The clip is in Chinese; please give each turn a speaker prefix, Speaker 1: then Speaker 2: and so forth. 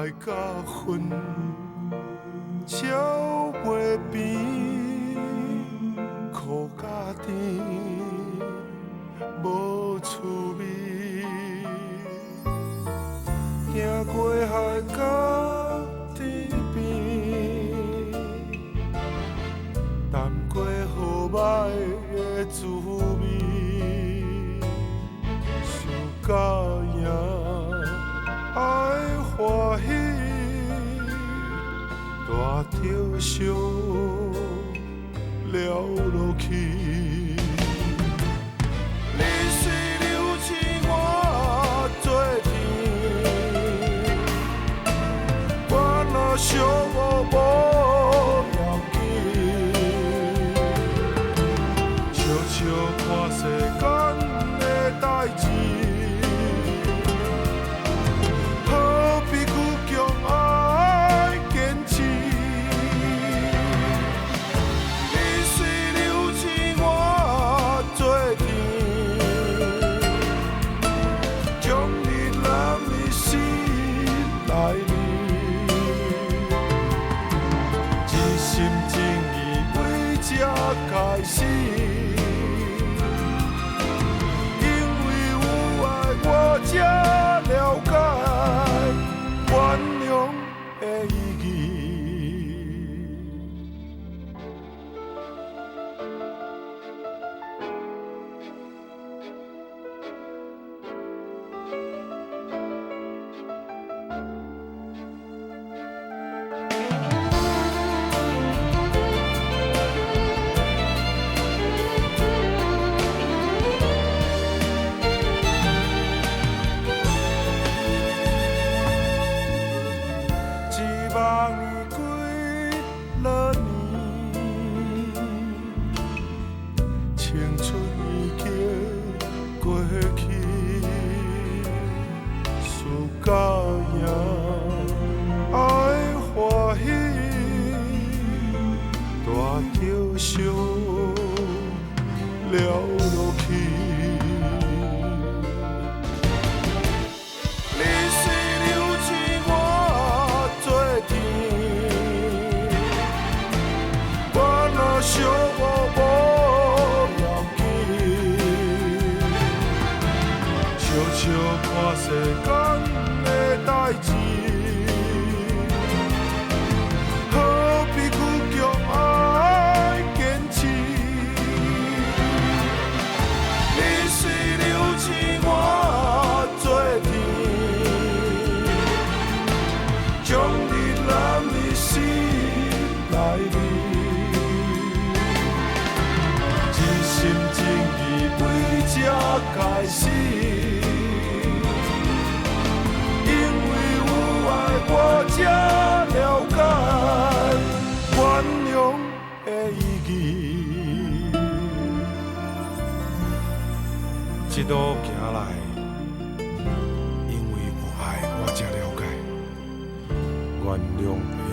Speaker 1: 爱甲恨，照袂变，苦甲甜，无趣味。行过海角天边，淡过好歹的滋味，输甲赢，爱欢喜，大着伤了落去。你水流星，我做天，我若寂寞无要紧，悄悄看世间的代志。何必倔强爱坚持？你水流星，我做天，将你揽入心内里，一心真意为这开始。我才了解原谅的意义。望你几落年，青春已经过去，输甲赢，爱欢喜，大着伤了落去。寂寞无要紧，悄悄看世间的代志。何必倔强爱坚持？你水流星，我做天，将你揽入心内里。心真意为这开始，因为有爱我才了解原谅的意义。一路行来，因为有爱我才了解原谅的。